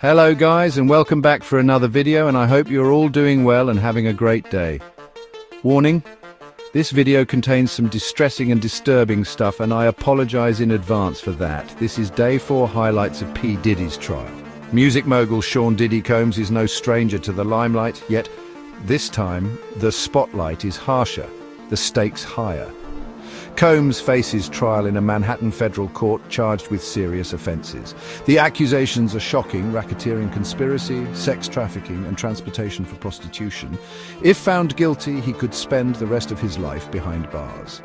Hello guys, and welcome back for another video, and I hope you're all doing well and having a great day. Warning, this video contains some distressing and disturbing stuff, and I apologize in advance for that. This is day 4 highlights of P. Diddy's trial. Music mogul Sean Diddy Combs is no stranger to the limelight, yet this time the spotlight is harsher, the stakes higher. Combs faces trial in a Manhattan federal court charged with serious offenses. The accusations are shocking: racketeering conspiracy, sex trafficking, and transportation for prostitution. If found guilty, he could spend the rest of his life behind bars.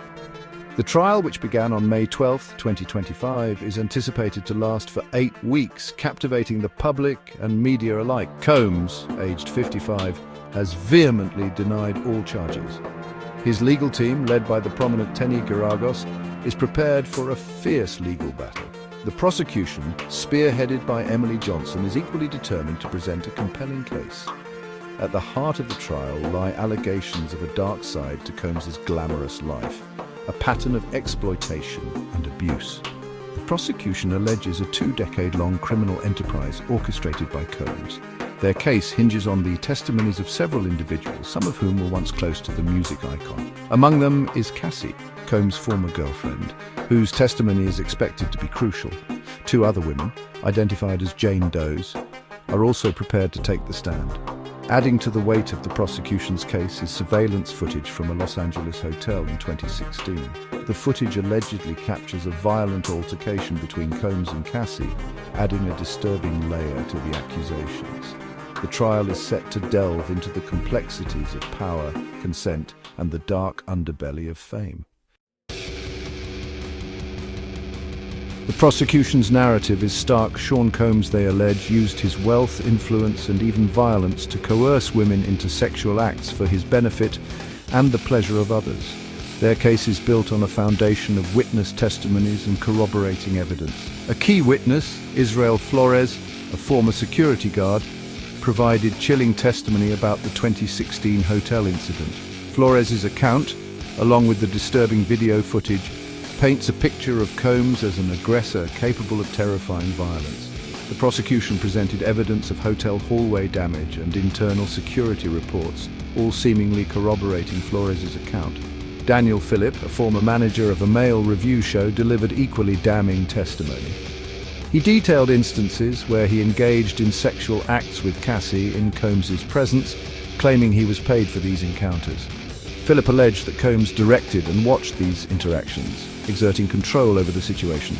The trial, which began on May 12, 2025, is anticipated to last for 8 weeks, captivating the public and media alike. Combs, aged 55, has vehemently denied all charges. His legal team, led by the prominent Tenny Geragos, is prepared for a fierce legal battle. The prosecution, spearheaded by Emily Johnson, is equally determined to present a compelling case. At the heart of the trial lie allegations of a dark side to Combs's glamorous life, a pattern of exploitation and abuse. The prosecution alleges a 2-decade-long criminal enterprise orchestrated by Combs. Their case hinges on the testimonies of several individuals, some of whom were once close to the music icon. Among them is Cassie, Combs' former girlfriend, whose testimony is expected to be crucial. 2 other women, identified as Jane Does, are also prepared to take the stand. Adding to the weight of the prosecution's case is surveillance footage from a Los Angeles hotel in 2016. The footage allegedly captures a violent altercation between Combs and Cassie, adding a disturbing layer to the accusations. The trial is set to delve into the complexities of power, consent, and the dark underbelly of fame. The prosecution's narrative is stark. Sean Combs, they allege, used his wealth, influence, and even violence to coerce women into sexual acts for his benefit and the pleasure of others. Their case is built on a foundation of witness testimonies and corroborating evidence. A key witness, Israel Flores, a former security guard, provided chilling testimony about the 2016 hotel incident. Flores's account, along with the disturbing video footage, paints a picture of Combs as an aggressor capable of terrifying violence. The prosecution presented evidence of hotel hallway damage and internal security reports, all seemingly corroborating Flores's account. Daniel Phillip, a former manager of a male review show, delivered equally damning testimony. He detailed instances where he engaged in sexual acts with Cassie in Combs's presence, claiming he was paid for these encounters. Phillip alleged that Combs directed and watched these interactions, exerting control over the situation.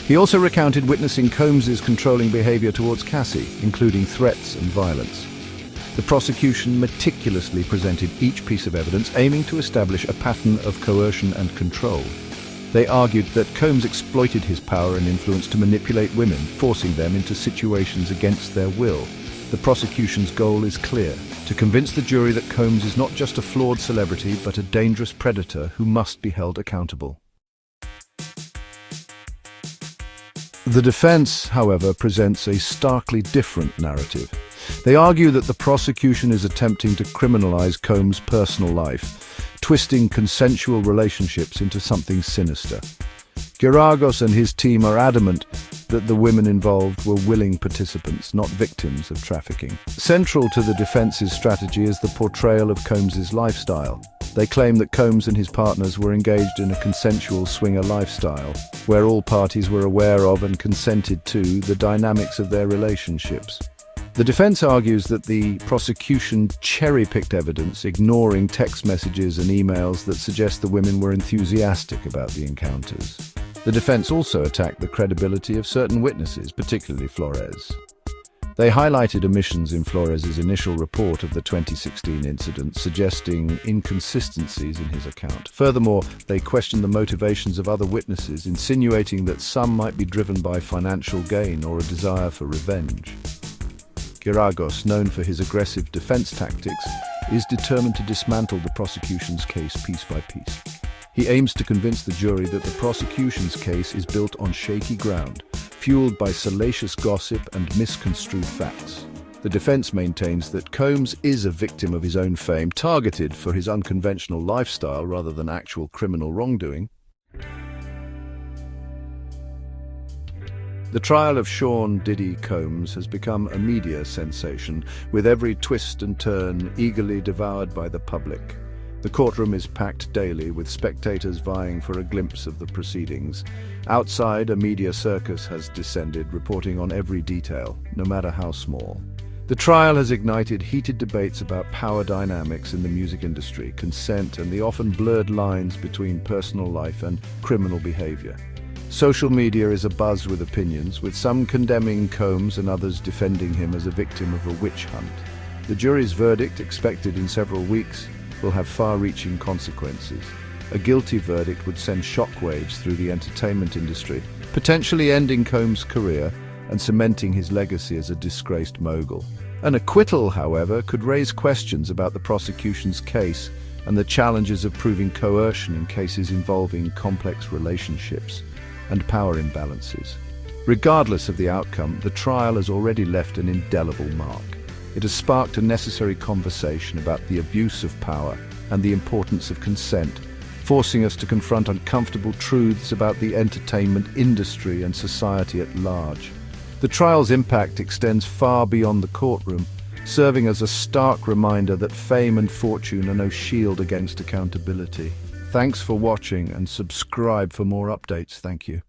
He also recounted witnessing Combs's controlling behavior towards Cassie, including threats and violence. The prosecution meticulously presented each piece of evidence, aiming to establish a pattern of coercion and control. They argued that Combs exploited his power and influence to manipulate women, forcing them into situations against their will. The prosecution's goal is clear: to convince the jury that Combs is not just a flawed celebrity, but a dangerous predator who must be held accountable. The defense, however, presents a starkly different narrative. They argue that the prosecution is attempting to criminalize Combs' personal life, twisting consensual relationships into something sinister. Geragos and his team are adamant that the women involved were willing participants, not victims of trafficking. Central to the defense's strategy is the portrayal of Combs's lifestyle. They claim that Combs and his partners were engaged in a consensual swinger lifestyle, where all parties were aware of and consented to the dynamics of their relationships. The defense argues that the prosecution cherry-picked evidence, ignoring text messages and emails that suggest the women were enthusiastic about the encounters. The defense also attacked the credibility of certain witnesses, particularly Flores. They highlighted omissions in Flores's initial report of the 2016 incident, suggesting inconsistencies in his account. Furthermore, they questioned the motivations of other witnesses, insinuating that some might be driven by financial gain or a desire for revenge. Geragos, known for his aggressive defense tactics, is determined to dismantle the prosecution's case piece by piece. He aims to convince the jury that the prosecution's case is built on shaky ground, fueled by salacious gossip and misconstrued facts. The defense maintains that Combs is a victim of his own fame, targeted for his unconventional lifestyle rather than actual criminal wrongdoing. The trial of Sean Diddy Combs has become a media sensation, with every twist and turn eagerly devoured by the public. The courtroom is packed daily, with spectators vying for a glimpse of the proceedings. Outside, a media circus has descended, reporting on every detail, no matter how small. The trial has ignited heated debates about power dynamics in the music industry, consent, and the often blurred lines between personal life and criminal behavior. Social media is abuzz with opinions, with some condemning Combs and others defending him as a victim of a witch hunt. The jury's verdict, expected in several weeks, will have far-reaching consequences. A guilty verdict would send shockwaves through the entertainment industry, potentially ending Combs' career and cementing his legacy as a disgraced mogul. An acquittal, however, could raise questions about the prosecution's case and the challenges of proving coercion in cases involving complex relationships and power imbalances. Regardless of the outcome, the trial has already left an indelible mark. It has sparked a necessary conversation about the abuse of power and the importance of consent, forcing us to confront uncomfortable truths about the entertainment industry and society at large. The trial's impact extends far beyond the courtroom, serving as a stark reminder that fame and fortune are no shield against accountability. Thanks for watching, and subscribe for more updates. Thank you.